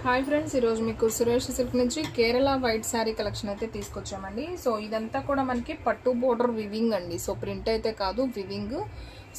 Hi friends, ఈరోజు మీకు Suresh silk నుంచి కేరళ వైట్ శారీ కలెక్షన్ అయితే తీసుకొచ్చామండి. సో ఇదంతా కూడా మనకి పట్టు బోర్డర్ వివింగ్ అండి. సో ప్రింట్ అయితే కాదు, వివింగ్.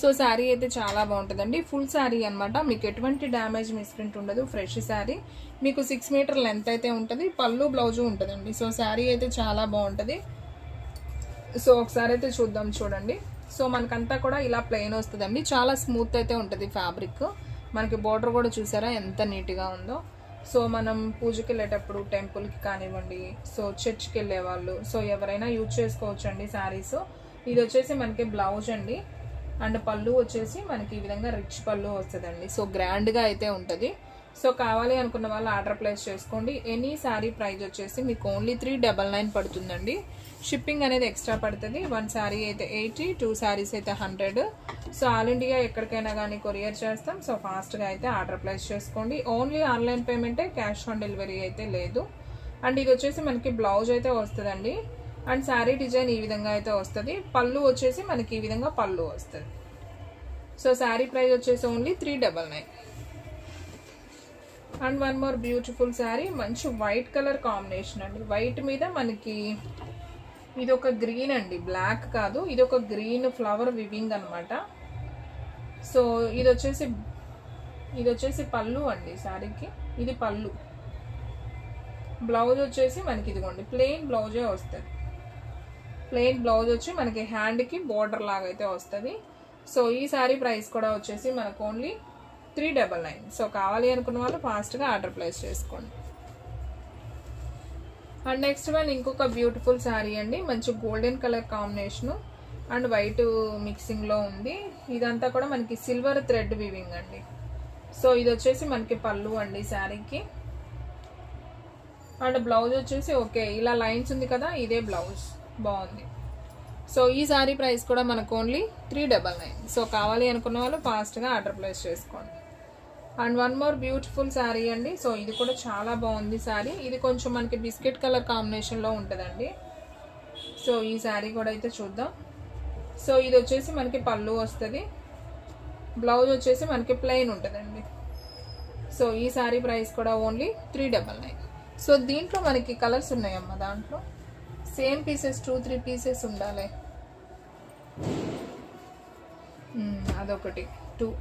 సో శారీ అయితే చాలా బాగుంటుందండి. ఫుల్ శారీ అనమాట. మీకు ఎటువంటి డ్యామేజ్ మిస్ప్రింట్ ఉండదు. ఫ్రెష్ శారీ. మీకు 6 మీటర్ లెంత్ అయితే ఉంటుంది. పళ్ళు బ్లౌజు ఉంటుందండి. సో శారీ అయితే చాలా బాగుంటుంది. సో ఒకసారి అయితే చూద్దాం, చూడండి. సో మనకంతా కూడా ఇలా ప్లెయిన్ వస్తుందండి. చాలా స్మూత్ అయితే ఉంటుంది ఫ్యాబ్రిక్. మనకి బోర్డర్ కూడా చూసారా ఎంత నీట్గా ఉందో. సో మనం పూజకి వెళ్ళేటప్పుడు టెంపుల్కి కానివ్వండి, సో చర్చ్కి వెళ్ళే వాళ్ళు, సో ఎవరైనా యూజ్ చేసుకోవచ్చు అండి శారీస్. ఇది వచ్చేసి మనకి బ్లౌజ్ అండి. అండ్ పళ్ళు వచ్చేసి మనకి ఈ విధంగా రిచ్ పళ్ళు వస్తుందండి. సో గ్రాండ్గా అయితే ఉంటుంది. సో కావాలి అనుకున్న వాళ్ళు ఆర్డర్ ప్లేస్ చేసుకోండి. ఎనీ శారీ ప్రైస్ వచ్చేసి మీకు ఓన్లీ 399 పడుతుందండి. షిప్పింగ్ అనేది ఎక్స్ట్రా పడుతుంది. 1 శారీ అయితే 80, 2 శారీస్ అయితే 100. సో ఆల్ ఇండియా ఎక్కడికైనా కానీ కొరియర్ చేస్తాం. సో ఫాస్ట్గా అయితే ఆర్డర్ ప్లేస్ చేసుకోండి. ఓన్లీ ఆన్లైన్ పేమెంటే, క్యాష్ ఆన్ డెలివరీ అయితే లేదు. అండ్ ఇది వచ్చేసి మనకి బ్లౌజ్ అయితే వస్తుందండి. అండ్ శారీ డిజైన్ ఈ విధంగా అయితే వస్తుంది. పళ్ళు వచ్చేసి మనకి ఈ విధంగా పళ్ళు వస్తుంది. సో శారీ ప్రైస్ వచ్చేసి only 399. And one more beautiful sari. మంచి వైట్ కలర్ కాంబినేషన్ అండి. వైట్ మీద మనకి ఇది ఒక గ్రీన్ అండి, బ్లాక్ కాదు. ఇది ఒక గ్రీన్ ఫ్లవర్ వివింగ్ అనమాట. సో ఇది వచ్చేసి పళ్ళు అండి శారీకి. ఇది పళ్ళు. బ్లౌజ్ వచ్చేసి మనకి ఇదిగోండి ప్లెయిన్ బ్లౌజే వస్తుంది. ప్లెయిన్ బ్లౌజ్ వచ్చి మనకి హ్యాండ్కి బోర్డర్ లాగా అయితే వస్తుంది. సో ఈ శారీ ప్రైస్ కూడా వచ్చేసి మనకు ఓన్లీ 399. సో కావాలి అనుకున్న వాళ్ళు ఫాస్ట్గా ఆర్డర్ ప్లేస్ చేసుకోండి. అండ్ నెక్స్ట్ వన్ ఇంకొక బ్యూటిఫుల్ శారీ అండి. మంచి golden colour combination and white మిక్సింగ్లో ఉంది. ఇదంతా కూడా మనకి సిల్వర్ థ్రెడ్ వీవింగ్ అండి. సో ఇది వచ్చేసి మనకి పళ్ళు అండి శారీకి. అండ్ బ్లౌజ్ వచ్చేసి ఓకే ఇలా లైన్స్ ఉంది కదా, ఇదే బ్లౌజ్. బాగుంది. సో ఈ శారీ ప్రైస్ కూడా మనకు ఓన్లీ 399. సో కావాలి అనుకున్న వాళ్ళు ఫాస్ట్గా ఆర్డర్ ప్లేస్ చేసుకోండి. And one more beautiful sari అండి. సో ఇది కూడా చాలా బాగుంది శారీ. ఇది కొంచెం మనకి బిస్కెట్ కలర్ కాంబినేషన్లో ఉంటుందండి. సో ఈ శారీ కూడా అయితే చూద్దాం. సో ఇది వచ్చేసి మనకి పళ్ళు వస్తుంది. బ్లౌజ్ వచ్చేసి మనకి ప్లెయిన్ ఉంటుందండి. సో ఈ శారీ ప్రైస్ కూడా ఓన్లీ 399. సో దీంట్లో మనకి కలర్స్ ఉన్నాయమ్మా. దాంట్లో సేమ్ పీసెస్ 2-3 పీసెస్ ఉండాలి. అదొకటి 2.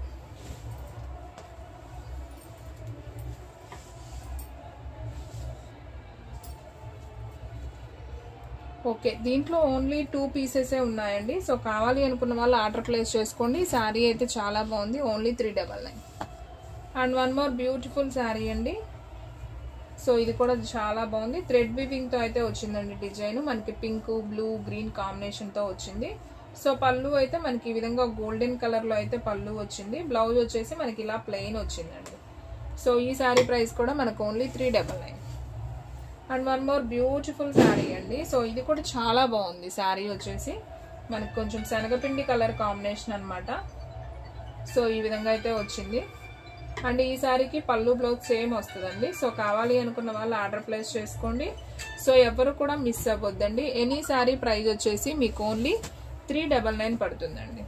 ఓకే, దీంట్లో ఓన్లీ 2 పీసెసే ఉన్నాయండి. సో కావాలి అనుకున్న వాళ్ళు ఆర్డర్ ప్లేస్ చేసుకోండి. శారీ అయితే చాలా బాగుంది. Only 399. And one more beautiful sari అండి. సో ఇది కూడా చాలా బాగుంది. థ్రెడ్ వీవింగ్తో అయితే వచ్చిందండి డిజైన్. మనకి పింక్, బ్లూ, గ్రీన్ కాంబినేషన్తో వచ్చింది. సో పళ్ళు అయితే మనకి ఈ విధంగా గోల్డెన్ కలర్లో అయితే పళ్ళు వచ్చింది. బ్లౌజ్ వచ్చేసి మనకి ఇలా ప్లెయిన్ వచ్చిందండి. సో ఈ శారీ ప్రైస్ కూడా మనకు only 399. And one more beautiful sari అండి. సో ఇది కూడా చాలా బాగుంది. శారీ వచ్చేసి మనకు కొంచెం శనగపిండి కలర్ కాంబినేషన్ అనమాట. సో ఈ విధంగా అయితే వచ్చింది. అండ్ ఈ శారీకి పళ్ళు బ్లౌజ్ సేమ్ వస్తుందండి. సో కావాలి అనుకున్న వాళ్ళు ఆర్డర్ ప్లేస్ చేసుకోండి. సో ఎవరు కూడా మిస్ అవ్వద్దండి. ఎనీ శారీ ప్రైస్ వచ్చేసి మీకు ఓన్లీ 399 పడుతుందండి.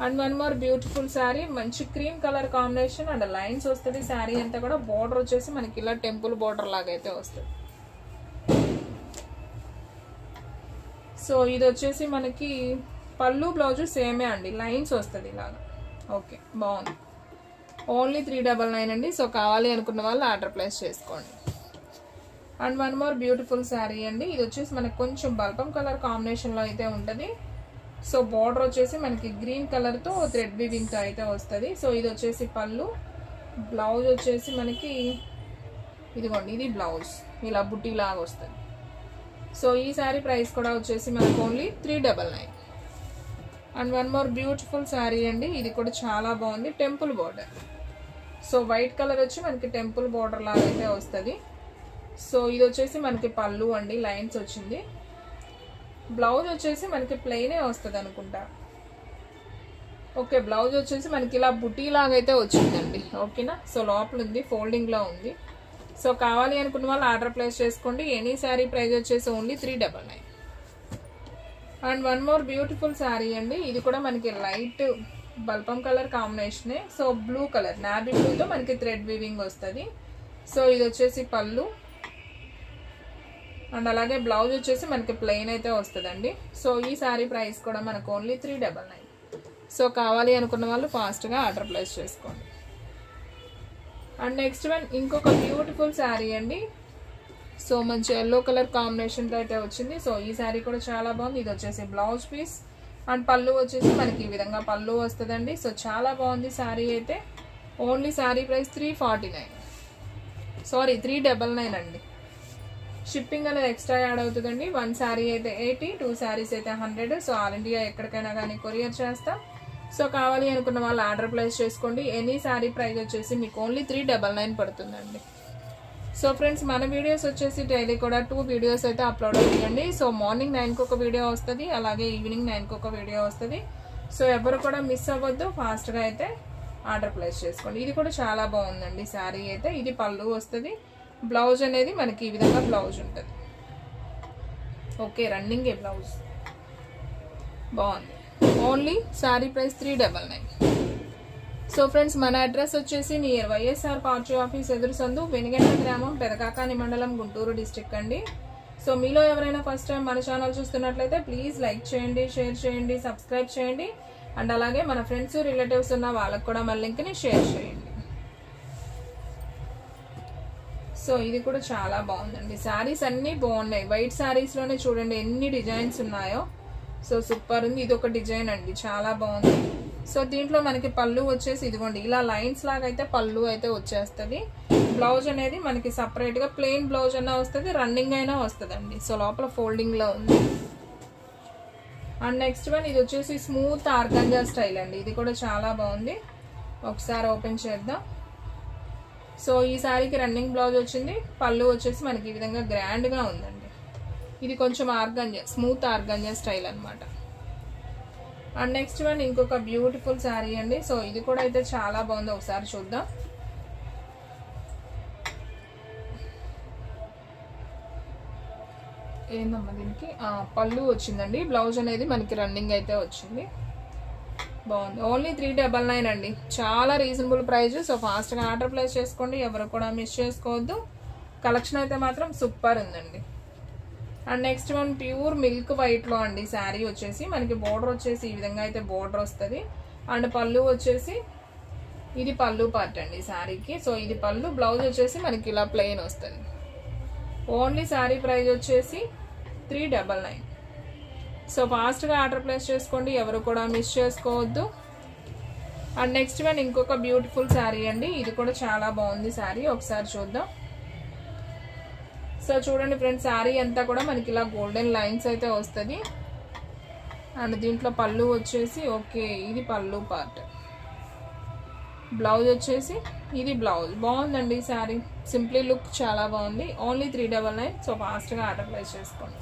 And one more beautiful sari. మంచి cream colour combination and lines వస్తుంది. శారీ అంతా కూడా బోర్డర్ వచ్చేసి మనకి ఇలా టెంపుల్ బోర్డర్ లాగా అయితే వస్తుంది. సో ఇది వచ్చేసి మనకి పళ్ళు బ్లౌజు సేమే అండి, లైన్స్ వస్తుంది ఇలాగా. ఓకే, బాగుంది. ఓన్లీ 399 అండి. సో కావాలి అనుకున్న వాళ్ళు ఆర్డర్ ప్లేస్ చేసుకోండి. And one more beautiful sari అండి. ఇది వచ్చేసి మనకి కొంచెం బల్బం కలర్ కాంబినేషన్లో అయితే ఉంటుంది. సో బార్డర్ వచ్చేసి మనకి గ్రీన్ కలర్తో థ్రెడ్ వీవింగ్తో అయితే వస్తుంది. సో ఇది వచ్చేసి పళ్ళు. బ్లౌజ్ వచ్చేసి మనకి ఇదిగోండి, ఇది బ్లౌజ్ ఇలా బుట్టి లాగా వస్తుంది. సో ఈ శారీ ప్రైస్ కూడా వచ్చేసి మనకు only 399. And one more beautiful sari అండి. ఇది కూడా చాలా బాగుంది. Temple border. So white colour వచ్చి మనకి టెంపుల్ బార్డర్ లాగా అయితే వస్తుంది. సో ఇది వచ్చేసి మనకి పళ్ళు అండి, లైన్స్ వచ్చింది. బ్లౌజ్ వచ్చేసి మనకి ప్లెయినే వస్తుంది అనుకుంటా. ఓకే, బ్లౌజ్ వచ్చేసి మనకి ఇలా బుటీ లాగా అయితే వచ్చిందండి. ఓకేనా. సో లోపల ఉంది, ఫోల్డింగ్లో ఉంది. సో కావాలి అనుకున్న వాళ్ళు ఆర్డర్ ప్లేస్ చేసుకోండి. ఎనీ శారీ ప్రైస్ వచ్చేసి only 399. And one more beautiful sari అండి. ఇది కూడా మనకి లైట్ బల్పం కలర్ కాంబినేషనే. సో బ్లూ కలర్ నావీ బ్లూతో మనకి థ్రెడ్ వీవింగ్ వస్తుంది. సో ఇది వచ్చేసి పళ్ళు అండ్ అలాగే బ్లౌజ్ వచ్చేసి మనకి ప్లెయిన్ అయితే వస్తుందండి. సో ఈ శారీ ప్రైస్ కూడా మనకు ఓన్లీ 399. సో కావాలి అనుకున్న వాళ్ళు ఫాస్ట్గా ఆర్డర్ ప్లేస్ చేసుకోండి. అండ్ నెక్స్ట్ వన్ ఇంకొక బ్యూటిఫుల్ శారీ అండి. సో మంచి ఎల్లో కలర్ కాంబినేషన్తో అయితే వచ్చింది. సో ఈ శారీ కూడా చాలా బాగుంది. ఇది వచ్చేసి బ్లౌజ్ పీస్ అండ్ పళ్ళు వచ్చేసి మనకి ఈ విధంగా పళ్ళు వస్తుందండి. సో చాలా బాగుంది శారీ అయితే. ఓన్లీ శారీ ప్రైస్ 349, సారీ 399 అండి. షిప్పింగ్ అనేది ఎక్స్ట్రా యాడ్ అవుతుందండి. 1 శారీ అయితే 80, 2 శారీస్ అయితే 100. సో ఆల్ ఇండియా ఎక్కడికైనా కానీ కొరియర్ చేస్తాం. సో కావాలి అనుకున్న వాళ్ళు ఆర్డర్ ప్లేస్ చేసుకోండి. ఎనీ శారీ ప్రైస్ వచ్చేసి మీకు ఓన్లీ 399 పడుతుందండి. సో ఫ్రెండ్స్ మన వీడియోస్ వచ్చేసి డైలీ కూడా 2 వీడియోస్ అయితే అప్లోడ్ అవుతాయండి. సో మార్నింగ్ 9కి ఒక వీడియో వస్తుంది, అలాగే ఈవినింగ్ 9కి ఒక వీడియో వస్తుంది. సో ఎవరు కూడా మిస్ అవ్వద్దు, ఫాస్ట్గా అయితే ఆర్డర్ ప్లేస్ చేసుకోండి. ఇది కూడా చాలా బాగుందండి శారీ అయితే. ఇది పళ్ళు వస్తుంది, బ్లౌజ్ అనేది మనకి ఈ విధంగా బ్లౌజ్ ఉంటుంది. ఓకే రన్నింగ్ ఏ బ్లౌజ్ బాగుంది. Only sari price 399. So friends మన అడ్రస్ వచ్చేసి నియర్ వైఎస్ఆర్ పార్టీ ఆఫీస్ ఎదురు సందు, వెనిగండ్ల గ్రామం, పెదకాకాని మండలం, గుంటూరు డిస్ట్రిక్ట్ అండి. సో మీలో ఎవరైనా ఫస్ట్ టైం మన ఛానల్ చూస్తున్నట్లయితే ప్లీజ్ లైక్ చేయండి, షేర్ చేయండి, సబ్స్క్రైబ్ చేయండి. అండ్ అలాగే మన ఫ్రెండ్స్ రిలేటివ్స్ ఉన్న వాళ్ళకు కూడా మన లింక్ని షేర్ చేయండి. సో ఇది కూడా చాలా బాగుందండి. శారీస్ అన్నీ బాగున్నాయి. వైట్ శారీస్లోనే చూడండి ఎన్ని డిజైన్స్ ఉన్నాయో. సో సూపర్ ఉంది. ఇది ఒక డిజైన్ అండి, చాలా బాగుంది. సో దీంట్లో మనకి పళ్ళు వచ్చేసి ఇదిగోండి ఇలా లైన్స్ లాగా అయితే పళ్ళు అయితే వచ్చేస్తుంది. బ్లౌజ్ అనేది మనకి సపరేట్గా ప్లెయిన్ బ్లౌజ్ అయినా వస్తుంది, రన్నింగ్ అయినా వస్తుందండి. సో లోపల ఫోల్డింగ్లో ఉంది. అండ్ నెక్స్ట్ వన్ ఇది వచ్చేసి స్మూత్ ఆర్గాంజా స్టైల్ అండి. ఇది కూడా చాలా బాగుంది. ఒకసారి ఓపెన్ చేద్దాం. సో ఈ శారీకి రన్నింగ్ బ్లౌజ్ వచ్చింది, పళ్ళు వచ్చేసి మనకి ఈ విధంగా గ్రాండ్గా ఉందండి. ఇది కొంచెం ఆర్గాంజా, స్మూత్ ఆర్గాంజా స్టైల్ అనమాట. అండ్ నెక్స్ట్ వన్ ఇంకొక బ్యూటిఫుల్ శారీ అండి. సో ఇది కూడా అయితే చాలా బాగుంది, ఒకసారి చూద్దాం. ఏందమ్మా దీనికి పళ్ళు వచ్చిందండి, బ్లౌజ్ అనేది మనకి రన్నింగ్ అయితే వచ్చింది. బాగుంది. ఓన్లీ 399 అండి, చాలా రీజనబుల్ ప్రైస్. సో ఫాస్ట్గా ఆర్డర్ ప్లేస్ చేసుకోండి, ఎవరు కూడా మిస్ చేసుకోవద్దు. కలెక్షన్ అయితే మాత్రం సూపర్ ఉందండి. And next one pure milk వైట్లో అండి. శారీ వచ్చేసి మనకి బోర్డర్ వచ్చేసి ఈ విధంగా అయితే బోర్డర్ వస్తుంది. అండ్ పళ్ళు వచ్చేసి ఇది పళ్ళు పార్ట్ అండి శారీకి. సో ఇది పళ్ళు, బ్లౌజ్ వచ్చేసి మనకి ఇలా ప్లెయిన్ వస్తుంది. ఓన్లీ శారీ ప్రైస్ వచ్చేసి 399. సో ఫాస్ట్గా ఆర్డర్ ప్లేస్ చేసుకోండి, ఎవరు కూడా మిస్ చేసుకోవద్దు. అండ్ నెక్స్ట్ వన్ ఇంకొక బ్యూటిఫుల్ శారీ అండి. ఇది కూడా చాలా బాగుంది శారీ, ఒకసారి చూద్దాం. సో చూడండి ఫ్రెండ్స్, శారీ అంతా కూడా మనకి ఇలా గోల్డెన్ లైన్స్ అయితే వస్తుంది. అండ్ దీంట్లో పళ్ళు వచ్చేసి ఓకే ఇది పళ్ళు పార్ట్, బ్లౌజ్ వచ్చేసి ఇది బ్లౌజ్. బాగుందండి శారీ, సింప్లీ లుక్ చాలా బాగుంది. ఓన్లీ 399. సో ఫాస్ట్గా ఆర్డర్ ప్లేస్ చేసుకోండి.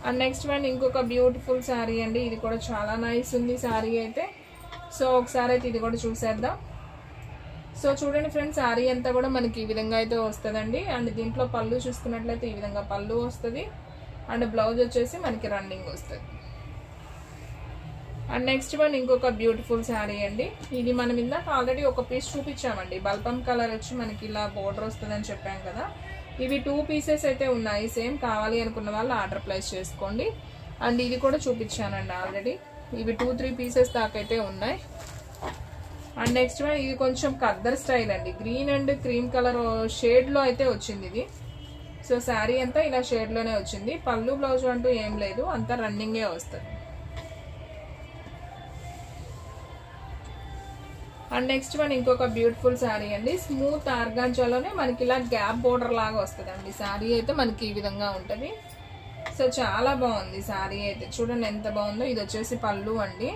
అండ్ నెక్స్ట్ వన్ ఇంకొక బ్యూటిఫుల్ శారీ అండి. ఇది కూడా చాలా నైస్ ఉంది శారీ అయితే. సో ఒకసారి అయితే ఇది కూడా చూసేద్దాం. సో చూడండి ఫ్రెండ్స్, శారీ అంతా కూడా మనకి ఈ విధంగా అయితే వస్తుందండి. అండ్ దీంట్లో పళ్ళు చూసుకున్నట్లయితే ఈ విధంగా పళ్ళు వస్తుంది. అండ్ బ్లౌజ్ వచ్చేసి మనకి రన్నింగ్ వస్తుంది. అండ్ నెక్స్ట్ వన్ ఇంకొక బ్యూటిఫుల్ శారీ అండి. ఇది మనం ఇందాక ఆల్రెడీ ఒక పీస్ చూపించామండి. బల్పం కలర్ వచ్చి మనకి ఇలా బోర్డర్ వస్తుందని చెప్పాం కదా. ఇవి 2 పీసెస్ అయితే ఉన్నాయి. సేమ్ కావాలి అనుకున్న వాళ్ళు ఆర్డర్ ప్లేస్ చేసుకోండి. అండ్ ఇది కూడా చూపించానండి ఆల్రెడీ. ఇవి 2-3 పీసెస్ దాకా అయితే ఉన్నాయి. అండ్ నెక్స్ట్ వన్ ఇది కొంచెం ఖద్దర్ స్టైల్ అండి. గ్రీన్ అండ్ క్రీమ్ కలర్ షేడ్లో అయితే వచ్చింది ఇది. సో శారీ అంతా ఇలా షేడ్లోనే వచ్చింది. పళ్ళు బ్లౌజ్ అంటూ ఏం లేదు, అంతా రన్నింగే వస్తుంది. అండ్ నెక్స్ట్ వన్ ఇంకొక బ్యూటిఫుల్ శారీ అండి. స్మూత్ ఆర్గాంజాలోనే మనకి ఇలా గ్యాప్ బోర్డర్ లాగా వస్తుంది అండి. శారీ అయితే మనకి ఈ విధంగా ఉంటుంది. సో చాలా బాగుంది శారీ అయితే, చూడండి ఎంత బాగుందో. ఇది వచ్చేసి పళ్ళు అండి,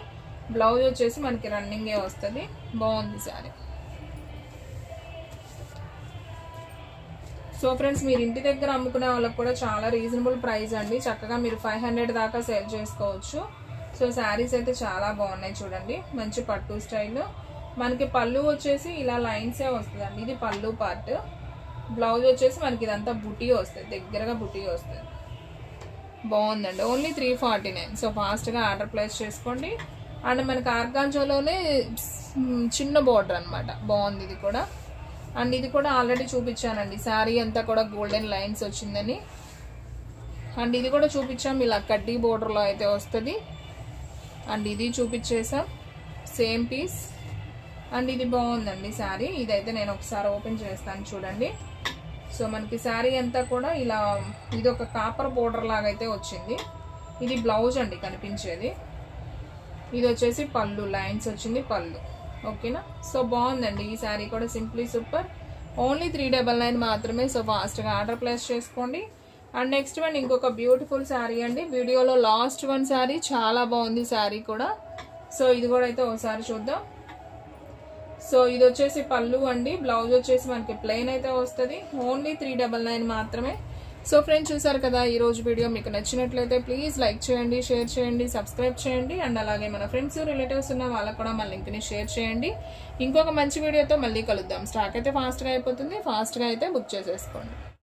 బ్లౌజ్ వచ్చేసి మనకి రన్నింగే వస్తుంది. బాగుంది శారీ. సో ఫ్రెండ్స్, మీరు ఇంటి దగ్గర అమ్ముకునే వాళ్ళకి కూడా చాలా రీజనబుల్ ప్రైస్ అండి. చక్కగా మీరు 500 దాకా సేల్ చేసుకోవచ్చు. సో శారీస్ అయితే చాలా బాగున్నాయి చూడండి, మంచి పట్టు స్టైల్. మనకి పళ్ళు వచ్చేసి ఇలా లైన్సే వస్తుందండి. ఇది పళ్ళు పార్ట్, బ్లౌజ్ వచ్చేసి మనకి ఇదంతా బుటీ వస్తుంది, దగ్గరగా బుటీ వస్తుంది. బాగుందండి. ఓన్లీ 349. సో ఫాస్ట్గా ఆర్డర్ ప్లేస్ చేసుకోండి. అండ్ మనకి ఆర్గాంజాలోనే చిన్న బోర్డర్ అనమాట. బాగుంది ఇది కూడా. అండ్ ఇది కూడా ఆల్రెడీ చూపించానండి, శారీ అంతా కూడా గోల్డెన్ లైన్స్ వచ్చిందని. అండ్ ఇది కూడా చూపించాం, ఇలా కడ్డీ బోర్డర్లో అయితే వస్తుంది. అండ్ ఇది చూపించేసాం సేమ్ పీస్. అండ్ ఇది బాగుందండి శారీ, ఇదైతే నేను ఒకసారి ఓపెన్ చేస్తాను చూడండి. సో మనకి శారీ అంతా కూడా ఇలా ఇది ఒక కాపర్ బోర్డర్ లాగా అయితే వచ్చింది. ఇది బ్లౌజ్ అండి కనిపించేది. ఇది వచ్చేసి పళ్ళు, లైన్స్ వచ్చింది పళ్ళు. ఓకేనా, సో బాగుందండి ఈ శారీ కూడా, సింప్లీ సూపర్. ఓన్లీ 399 మాత్రమే. సో ఫాస్ట్గా ఆర్డర్ ప్లేస్ చేసుకోండి. అండ్ నెక్స్ట్ వన్ ఇంకొక బ్యూటిఫుల్ శారీ అండి, వీడియోలో లాస్ట్ వన్ శారీ, చాలా బాగుంది శారీ కూడా. సో ఇది కూడా అయితే ఒకసారి చూద్దాం. సో ఇది వచ్చేసి పళ్ళు అండి, బ్లౌజ్ వచ్చేసి మనకి ప్లెయిన్ అయితే వస్తుంది. ఓన్లీ 399 మాత్రమే. సో ఫ్రెండ్స్ చూసారు కదా ఈ రోజు వీడియో, మీకు నచ్చినట్లయితే ప్లీజ్ లైక్ చేయండి, షేర్ చేయండి, సబ్స్క్రైబ్ చేయండి. అండ్ అలాగే మన ఫ్రెండ్స్ రిలేటివ్స్ ఉన్న వాళ్ళకు కూడా మన లింక్ని షేర్ చేయండి. ఇంకొక మంచి వీడియోతో మళ్ళీ కలుద్దాం. స్టాక్ అయితే ఫాస్ట్గా అయిపోతుంది, ఫాస్ట్గా అయితే బుక్ చేసేసుకోండి.